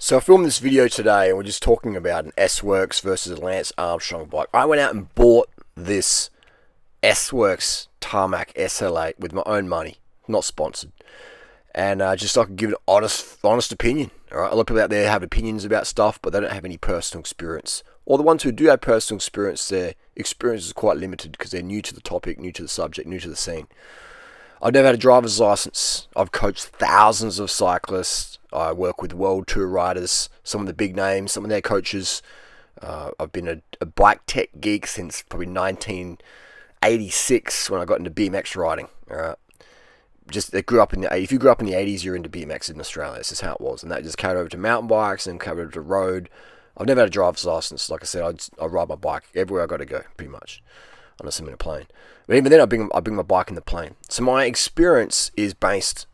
So I filmed this video today and we're just talking about an S-Works versus a Lance Armstrong bike. I went out and bought this S-Works Tarmac SL8 with my own money, not sponsored. And just so I could give an honest opinion. All right? A lot of people out there have opinions about stuff, but they don't have any personal experience. Or the ones who do have personal experience, their experience is quite limited because they're new to the topic, new to the subject, new to the scene. I've never had a driver's license. I've coached thousands of cyclists. I work with world tour riders, some of the big names, some of their coaches. I've been a bike tech geek since probably 1986 when I got into BMX riding. All right. If you grew up in the 80s, you're into BMX in Australia. This is how it was. And that just carried over to mountain bikes and carried over to road. I've never had a driver's license. Like I said, I ride my bike everywhere I got to go, pretty much, unless I'm in a plane. But even then, I bring my bike in the plane. So my experience is based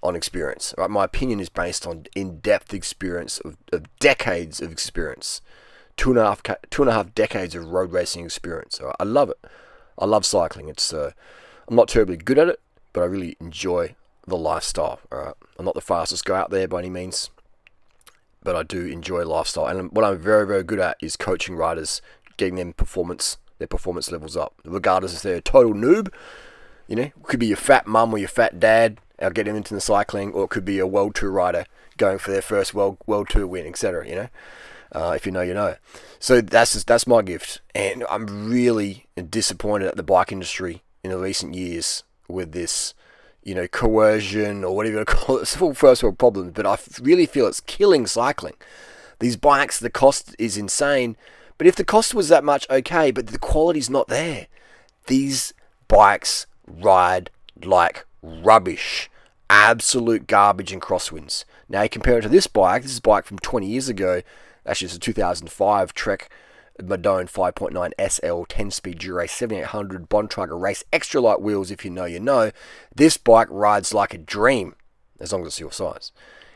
on experience. Right? My opinion is based on in-depth experience of decades of experience. Two and a half decades of road racing experience. Right? I love it. I love cycling. I'm not terribly good at it, but I really enjoy the lifestyle. All right? I'm not the fastest guy out there by any means, but I do enjoy lifestyle. And what I'm very, very good at is coaching riders, getting them their performance levels up, regardless if they're a total noob. You know, it could be your fat mum or your fat dad. I'll get them into the cycling, or it could be a world tour rider going for their first world tour win, etc. You know, if you know, you know. So that's my gift, and I'm really disappointed at the bike industry in the recent years with this, you know, coercion or whatever you call it. It's full first world problems, but I really feel it's killing cycling. These bikes, the cost is insane, but if the cost was that much, okay, but the quality's not there. These bikes ride like rubbish, absolute garbage in crosswinds. Now you compare it to this is a bike from 20 years ago. Actually, it's a 2005 Trek Madone 5.9 SL 10-speed Durace 7800 Bontrager race extra light wheels. If you know, you know. This bike rides like a dream, as long as it's your size.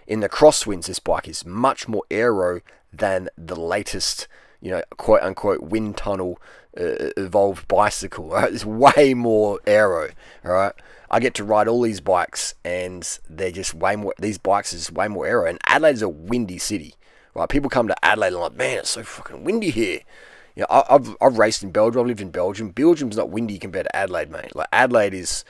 In the crosswinds, this bike is much more aero than the latest, you know, quote unquote wind tunnel evolved bicycle. Right? There's way more aero. All right. I get to ride all these bikes, and they're just way more. These bikes is way more aero. And Adelaide's a windy city, right? People come to Adelaide and are like, man, it's so fucking windy here. You know, I've raced in Belgium. I've lived in Belgium. Belgium's not windy compared to Adelaide, mate. Like Adelaide is,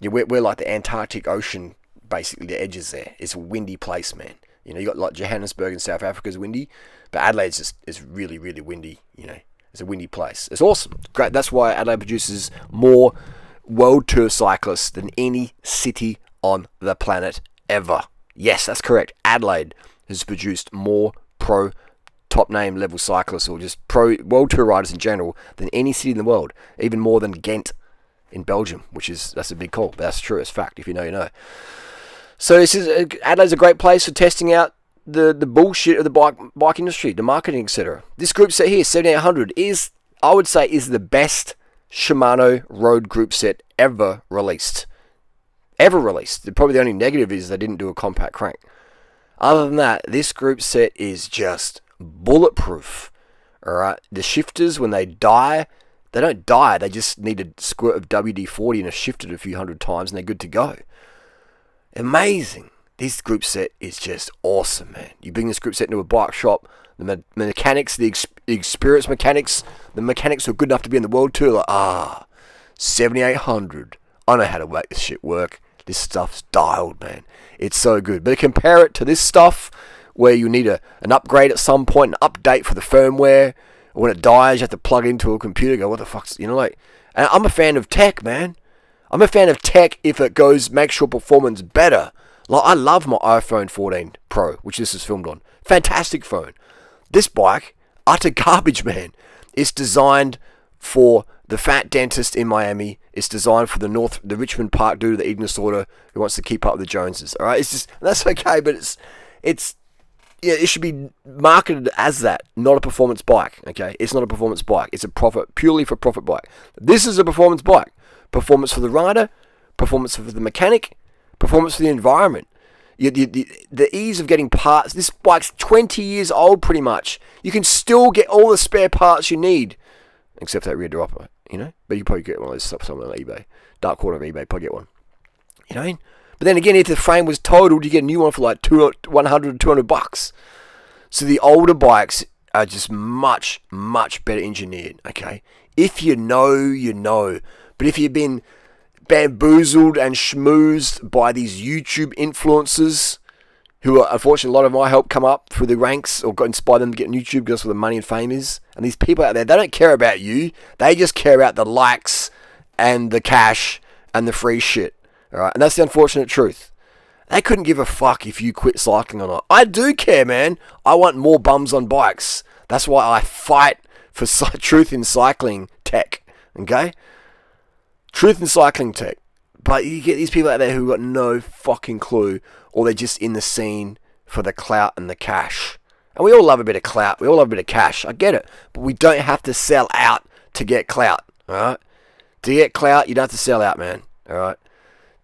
yeah, we're like the Antarctic Ocean, basically. The edges there. It's a windy place, man. You know, you got like Johannesburg in South Africa is windy, but Adelaide's is really, really windy. You know, it's a windy place. It's awesome. It's great. That's why Adelaide produces more world tour cyclists than any city on the planet ever. Yes, that's correct. Adelaide has produced more pro top name level cyclists, or just pro world tour riders in general, than any city in the world. Even more than Ghent in Belgium, that's a big call, but that's true. It's fact. If you know, you know. So Adelaide's a great place for testing out the bullshit of the bike industry, the marketing, etc. This group set here, 7800, I would say is the best Shimano road group set ever released. Probably the only negative is they didn't do a compact crank. Other than that, this group set is just bulletproof. Alright, the shifters, when they die, they don't die, they just need a squirt of WD-40 and a shifted a few hundred times and they're good to go. Amazing. This group set is just awesome, man. You bring this group set into a bike shop, the mechanics, the experienced mechanics, the mechanics who are good enough to be in the world tour, like, 7800. I know how to make this shit work. This stuff's dialed, man. It's so good. But compare it to this stuff where you need an upgrade at some point, an update for the firmware. Or when it dies, you have to plug it into a computer, go, what the fuck's, you know, like. And I'm a fan of tech, man. I'm a fan of tech if it makes your performance better. Like, I love my iPhone 14 Pro, which this is filmed on. Fantastic phone. This bike, utter garbage, man. It's designed for the fat dentist in Miami. It's designed for the Richmond Park dude, the eating disorder who wants to keep up with the Joneses. All right, it's just, that's okay, but it should be marketed as that, not a performance bike. Okay, it's not a performance bike. It's a purely for profit bike. This is a performance bike. Performance for the rider, performance for the mechanic, performance for the environment. The ease of getting parts. This bike's 20 years old, pretty much. You can still get all the spare parts you need, except that rear dropper, you know. But you probably get one of those stuff somewhere on eBay, dark corner of eBay, probably get one. You know what I mean? But then again, if the frame was totaled, you get a new one for like 100, 200 bucks. So the older bikes are just much, much better engineered, okay? If you know, you know. But if you've been bamboozled and schmoozed by these YouTube influencers, who are, unfortunately, a lot of my help come up through the ranks or got inspired them to get on YouTube because where the money and fame is. And these people out there, they don't care about you. They just care about the likes and the cash and the free shit. All right, and that's the unfortunate truth. They couldn't give a fuck if you quit cycling or not. I do care, man. I want more bums on bikes. That's why I fight for truth in cycling tech. Okay? Truth in cycling tech. But you get these people out there who got no fucking clue, or they're just in the scene for the clout and the cash. And we all love a bit of clout. We all love a bit of cash. I get it. But we don't have to sell out to get clout. Alright? To get clout, you don't have to sell out, man. Alright?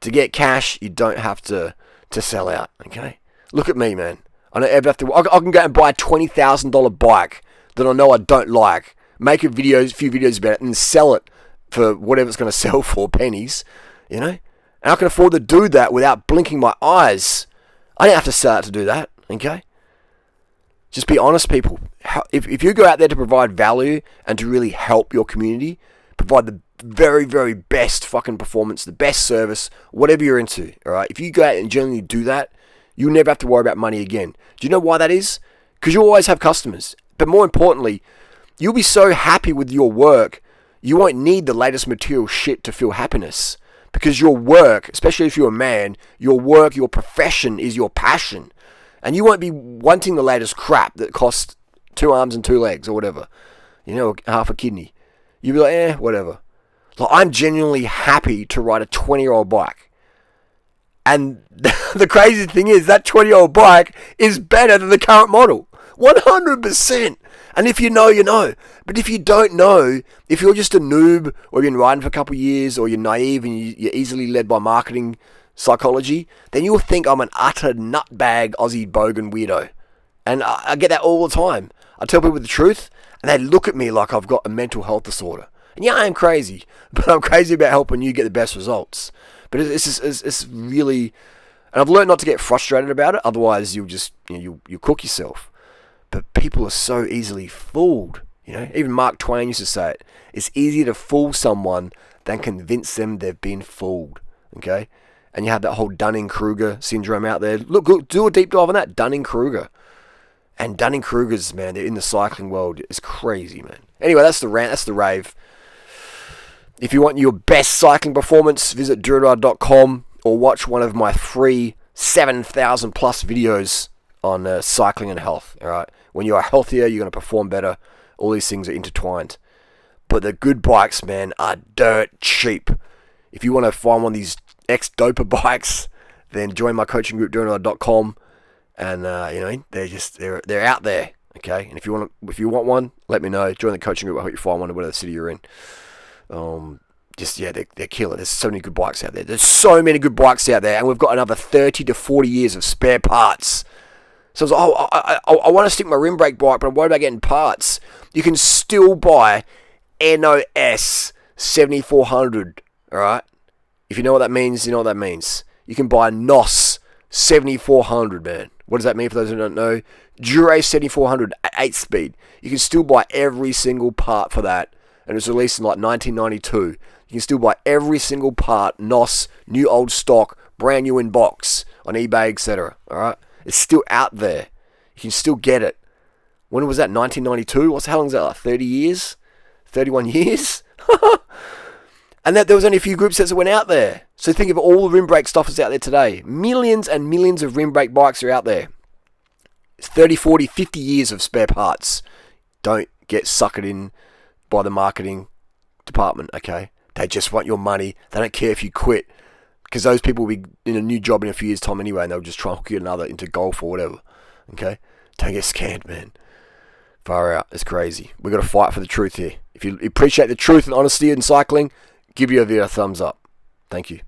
To get cash, you don't have to sell out. Okay? Look at me, man. I don't ever have to. I can go and buy a $20,000 bike that I know I don't like, make a few videos about it, and sell it for whatever it's going to sell for, pennies. You know? And I can afford to do that without blinking my eyes. I don't have to sell out to do that. Okay? Just be honest, people. If you go out there to provide value and to really help your community, provide the very, very best fucking performance, the best service, whatever you're into, alright? If you go out and generally do that, you'll never have to worry about money again. Do you know why that is? Because you always have customers. But more importantly, you'll be so happy with your work, you won't need the latest material shit to feel happiness. Because your work, especially if you're a man, your work, your profession is your passion. And you won't be wanting the latest crap that costs 2 arms and 2 legs or whatever. You know, half a kidney. You'll be like, whatever. Like, I'm genuinely happy to ride a 20-year-old bike. And the crazy thing is, that 20-year-old bike is better than the current model. 100%. And if you know, you know. But if you don't know, if you're just a noob, or you've been riding for a couple of years, or you're naive and you're easily led by marketing psychology, then you'll think I'm an utter nutbag Aussie bogan weirdo. And I get that all the time. I tell people the truth, and they look at me like I've got a mental health disorder. And yeah, I am crazy, but I'm crazy about helping you get the best results. But it's really, and I've learned not to get frustrated about it. Otherwise, you'll just you'll cook yourself. But people are so easily fooled. You know, even Mark Twain used to say it. It's easier to fool someone than convince them they've been fooled. Okay, and you have that whole Dunning-Kruger syndrome out there. Look, do a deep dive on that Dunning-Kruger. And Dunning-Krugers, man, they're in the cycling world. It's crazy, man. Anyway, that's the rant. That's the rave. If you want your best cycling performance, visit Durianrider.com or watch one of my free 7,000 plus videos on cycling and health. All right, when you are healthier, you're going to perform better. All these things are intertwined. But the good bikes, man, are dirt cheap. If you want to find one of these ex-doper bikes, then join my coaching group, Durianrider.com, and they're out there. Okay, and if you want one, let me know. Join the coaching group. I hope you find one in whatever city you're in. They're killer. There's so many good bikes out there. And we've got another 30 to 40 years of spare parts. So I was like, I want to stick my rim brake bike, but I'm worried about getting parts. You can still buy NOS 7400, alright? If you know what that means, you know what that means. You can buy NOS 7400, man. What does that mean for those who don't know? Dura 7400 at 8 speed. You can still buy every single part for that. And it was released in like 1992. You can still buy every single part, NOS, new old stock, brand new in box, on eBay, etc. Alright? It's still out there. You can still get it. When was that? 1992? How long is that? Like 30 years? 31 years? And that there was only a few group sets that went out there. So think of all the rim brake stuff that's out there today. Millions and millions of rim brake bikes are out there. It's 30, 40, 50 years of spare parts. Don't get suckered in by the marketing department, okay? They just want your money. They don't care if you quit, because those people will be in a new job in a few years' time anyway, and they'll just try and hook you another into golf or whatever, okay? Don't get scared, man. Far out. It's crazy. We've got to fight for the truth here. If you appreciate the truth and honesty in cycling, give your video a thumbs up. Thank you.